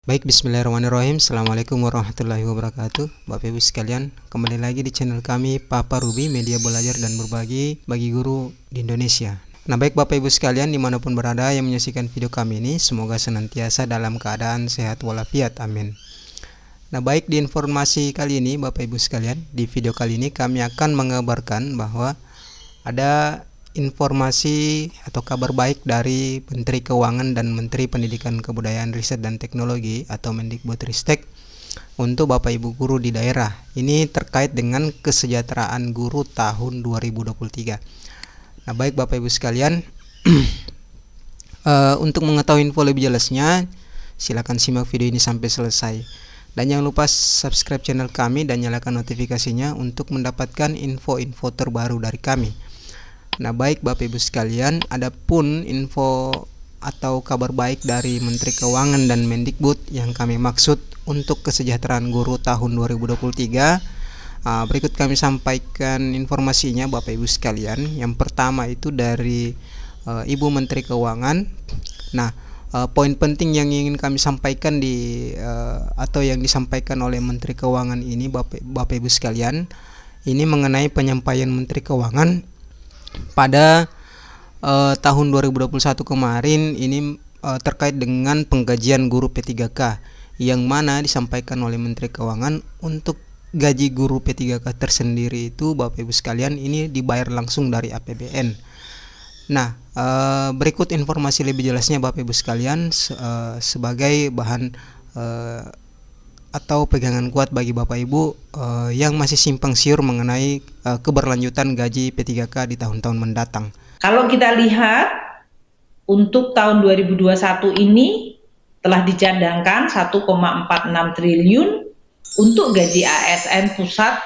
Baik, bismillahirrahmanirrahim. Assalamualaikum warahmatullahi wabarakatuh. Bapak Ibu sekalian, kembali lagi di channel kami Papa Ruby, media belajar dan berbagi bagi guru di Indonesia. Nah, baik Bapak Ibu sekalian dimanapun berada yang menyaksikan video kami ini, semoga senantiasa dalam keadaan sehat walafiat, amin. Nah, baik, di informasi kali ini Bapak Ibu sekalian, di video kali ini kami akan mengabarkan bahwa ada informasi atau kabar baik dari Menteri Keuangan dan Menteri Pendidikan Kebudayaan Riset dan Teknologi atau Mendikbudristek untuk Bapak Ibu guru di daerah. Ini terkait dengan kesejahteraan guru tahun 2023. Nah, baik Bapak Ibu sekalian, untuk mengetahui info lebih jelasnya, silakan simak video ini sampai selesai. Dan jangan lupa subscribe channel kami dan nyalakan notifikasinya untuk mendapatkan info-info terbaru dari kami. Nah, baik Bapak Ibu sekalian, adapun info atau kabar baik dari Menteri Keuangan dan Mendikbud yang kami maksud untuk kesejahteraan guru tahun 2023, berikut kami sampaikan informasinya Bapak Ibu sekalian. Yang pertama itu dari Ibu Menteri Keuangan. Nah, poin penting yang ingin kami sampaikan atau yang disampaikan oleh Menteri Keuangan ini Bapak Ibu sekalian, ini mengenai penyampaian Menteri Keuangan pada tahun 2021 kemarin ini terkait dengan penggajian guru P3K, yang mana disampaikan oleh Menteri Keuangan untuk gaji guru P3K tersendiri itu Bapak Ibu sekalian ini dibayar langsung dari APBN. Nah, berikut informasi lebih jelasnya Bapak Ibu sekalian sebagai bahan atau pegangan kuat bagi Bapak Ibu yang masih simpang siur mengenai keberlanjutan gaji P3K di tahun-tahun mendatang. Kalau kita lihat untuk tahun 2021 ini telah dicadangkan 1,46 triliun untuk gaji ASN pusat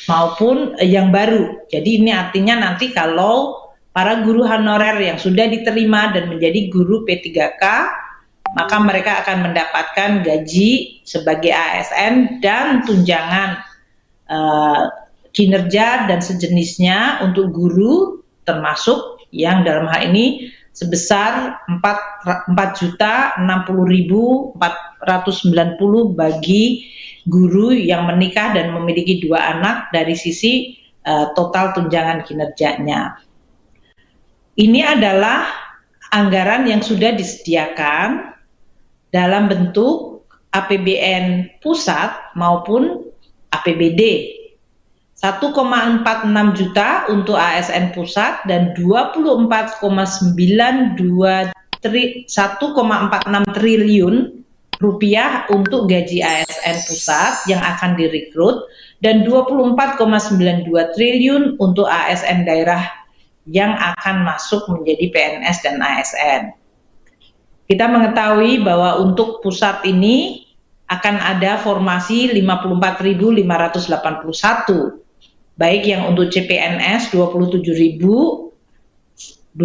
maupun yang baru. Jadi ini artinya nanti kalau para guru honorer yang sudah diterima dan menjadi guru P3K, maka mereka akan mendapatkan gaji sebagai ASN dan tunjangan kinerja dan sejenisnya untuk guru, termasuk yang dalam hal ini sebesar 4.060.490 bagi guru yang menikah dan memiliki 2 anak dari sisi total tunjangan kinerjanya. Ini adalah anggaran yang sudah disediakan dalam bentuk APBN pusat maupun APBD. 1,46 juta untuk ASN pusat dan 1,46 triliun rupiah untuk gaji ASN pusat yang akan direkrut dan 24,92 triliun untuk ASN daerah yang akan masuk menjadi PNS dan ASN. Kita mengetahui bahwa untuk pusat ini akan ada formasi 54.581, baik yang untuk CPNS 27.291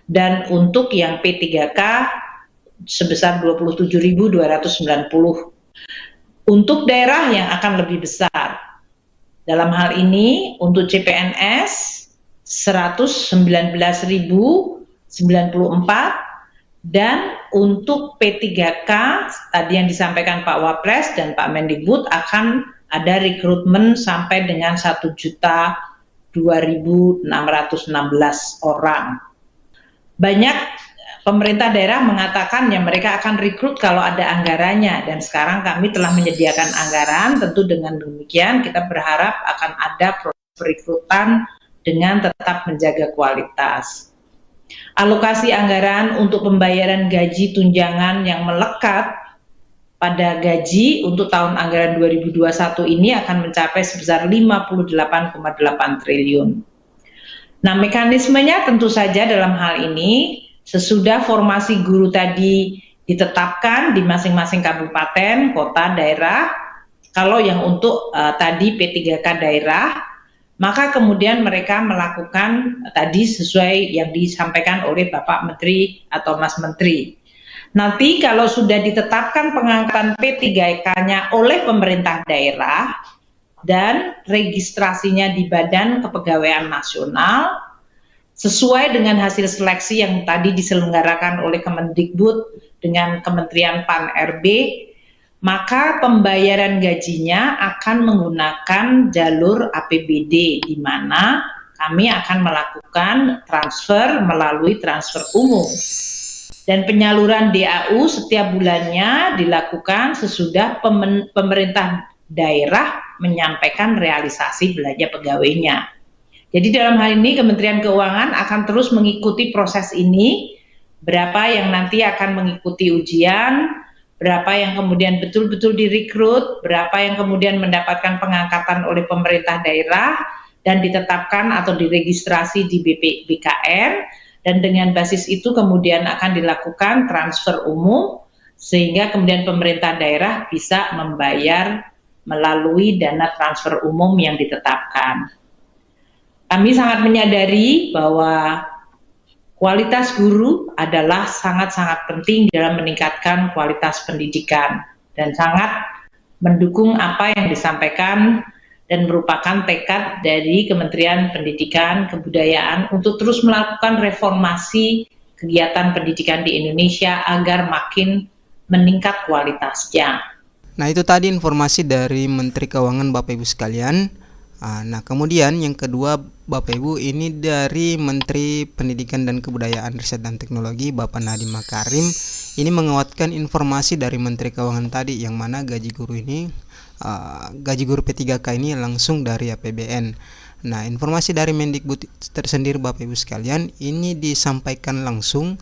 dan untuk yang P3K sebesar 27.290. Untuk daerah yang akan lebih besar, dalam hal ini untuk CPNS 119.094 dan untuk P3K tadi yang disampaikan Pak Wapres dan Pak Mendikbud akan ada rekrutmen sampai dengan 1.2.616 orang. Banyak pemerintah daerah mengatakan yang mereka akan rekrut kalau ada anggarannya, dan sekarang kami telah menyediakan anggaran. Tentu dengan demikian kita berharap akan ada proses perekrutan dengan tetap menjaga kualitas. Alokasi anggaran untuk pembayaran gaji tunjangan yang melekat pada gaji untuk tahun anggaran 2021 ini akan mencapai sebesar 58,8 triliun. Nah, mekanismenya tentu saja dalam hal ini sesudah formasi guru tadi ditetapkan di masing-masing kabupaten, kota, daerah. Kalau yang untuk tadi P3K daerah, maka kemudian mereka melakukan tadi sesuai yang disampaikan oleh Bapak Menteri atau Mas Menteri. Nanti kalau sudah ditetapkan pengangkatan P3K-nya oleh pemerintah daerah dan registrasinya di Badan Kepegawaian Nasional, sesuai dengan hasil seleksi yang tadi diselenggarakan oleh Kemendikbud dengan Kementerian Pan-RB, maka pembayaran gajinya akan menggunakan jalur APBD, di mana kami akan melakukan transfer melalui transfer umum. Dan penyaluran DAU setiap bulannya dilakukan sesudah pemerintah daerah menyampaikan realisasi belanja pegawainya. Jadi dalam hal ini Kementerian Keuangan akan terus mengikuti proses ini, berapa yang nanti akan mengikuti ujian, berapa yang kemudian betul-betul direkrut, berapa yang kemudian mendapatkan pengangkatan oleh pemerintah daerah dan ditetapkan atau diregistrasi di BKN, dan dengan basis itu kemudian akan dilakukan transfer umum sehingga kemudian pemerintah daerah bisa membayar melalui dana transfer umum yang ditetapkan. Kami sangat menyadari bahwa kualitas guru adalah sangat-sangat penting dalam meningkatkan kualitas pendidikan dan sangat mendukung apa yang disampaikan dan merupakan tekad dari Kementerian Pendidikan Kebudayaan untuk terus melakukan reformasi kegiatan pendidikan di Indonesia agar makin meningkat kualitasnya. Nah, itu tadi informasi dari Menteri Keuangan Bapak Ibu sekalian. Nah, kemudian yang kedua Bapak Ibu, ini dari Menteri Pendidikan dan Kebudayaan, Riset dan Teknologi Bapak Nadiem Makarim. Ini menguatkan informasi dari Menteri Keuangan tadi, yang mana gaji guru P3K ini langsung dari APBN. Nah, informasi dari Mendikbud tersendiri Bapak Ibu sekalian, ini disampaikan langsung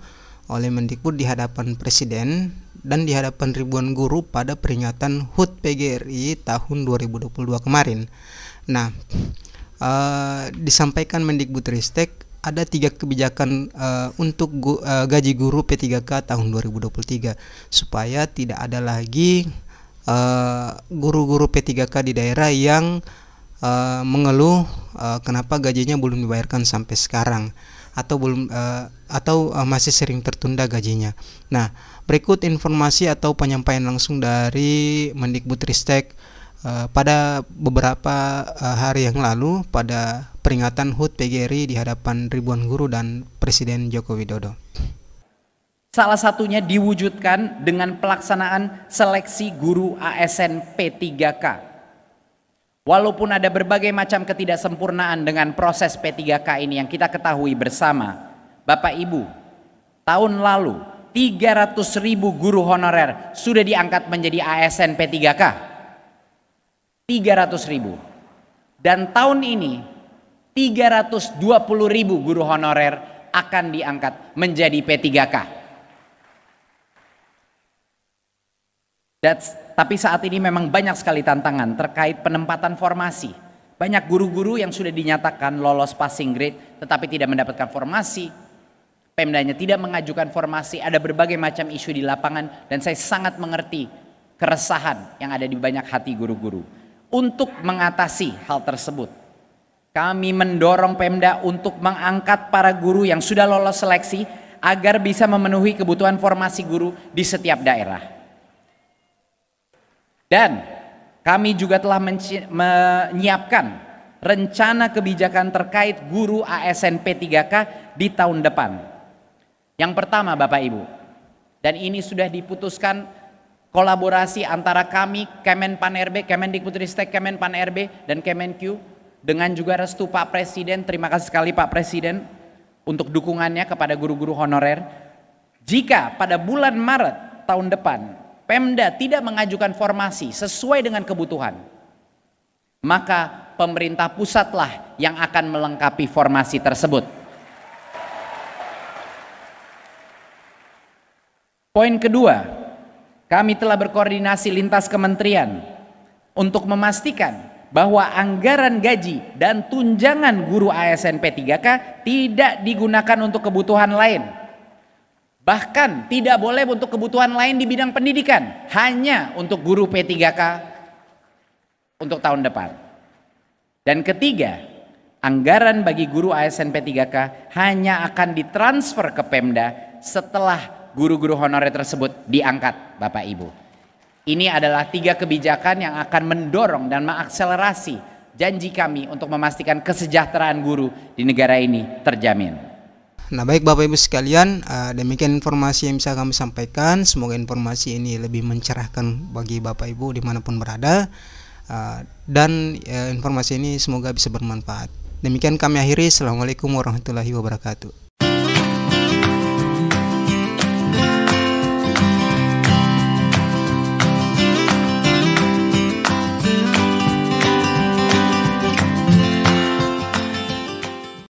oleh Mendikbud di hadapan Presiden dan di hadapan ribuan guru pada peringatan HUT PGRI tahun 2022 kemarin. Nah, disampaikan Mendikbudristek ada 3 kebijakan untuk gaji guru P3K tahun 2023 supaya tidak ada lagi guru-guru P3K di daerah yang mengeluh kenapa gajinya belum dibayarkan sampai sekarang atau masih sering tertunda gajinya. Nah, berikut informasi atau penyampaian langsung dari Mendikbudristek pada beberapa hari yang lalu pada peringatan HUT PGRI di hadapan ribuan guru dan Presiden Joko Widodo. Salah satunya diwujudkan dengan pelaksanaan seleksi guru ASN P3K. Walaupun ada berbagai macam ketidaksempurnaan dengan proses P3K ini yang kita ketahui bersama, Bapak Ibu, tahun lalu 300.000 guru honorer sudah diangkat menjadi ASN P3K. 300.000. Dan tahun ini 320.000 guru honorer akan diangkat menjadi P3K. Tapi saat ini memang banyak sekali tantangan terkait penempatan formasi. Banyak guru-guru yang sudah dinyatakan lolos passing grade tetapi tidak mendapatkan formasi. Pemdanya tidak mengajukan formasi, ada berbagai macam isu di lapangan dan saya sangat mengerti keresahan yang ada di banyak hati guru-guru. Untuk mengatasi hal tersebut, kami mendorong Pemda untuk mengangkat para guru yang sudah lolos seleksi agar bisa memenuhi kebutuhan formasi guru di setiap daerah. Dan kami juga telah menyiapkan rencana kebijakan terkait guru ASN P3K di tahun depan. Yang pertama Bapak Ibu, dan ini sudah diputuskan kolaborasi antara kami, Kemen Pan-RB, Kemendikbudristek, Kemen Pan-RB, dan Kemenq dengan juga restu Pak Presiden. Terima kasih sekali Pak Presiden untuk dukungannya kepada guru-guru honorer. Jika pada bulan Maret tahun depan Pemda tidak mengajukan formasi sesuai dengan kebutuhan, maka pemerintah pusatlah yang akan melengkapi formasi tersebut. Poin kedua, kami telah berkoordinasi lintas kementerian untuk memastikan bahwa anggaran gaji dan tunjangan guru ASN P3K tidak digunakan untuk kebutuhan lain. Bahkan tidak boleh untuk kebutuhan lain di bidang pendidikan, hanya untuk guru P3K untuk tahun depan. Dan ketiga, anggaran bagi guru ASN P3K hanya akan ditransfer ke Pemda setelah guru-guru honorer tersebut diangkat Bapak Ibu. Ini adalah 3 kebijakan yang akan mendorong dan mengakselerasi janji kami untuk memastikan kesejahteraan guru di negara ini terjamin. Nah, baik Bapak Ibu sekalian, demikian informasi yang bisa kami sampaikan. Semoga informasi ini lebih mencerahkan bagi Bapak Ibu dimanapun berada, dan informasi ini semoga bisa bermanfaat. Demikian kami akhiri. Assalamualaikum warahmatullahi wabarakatuh.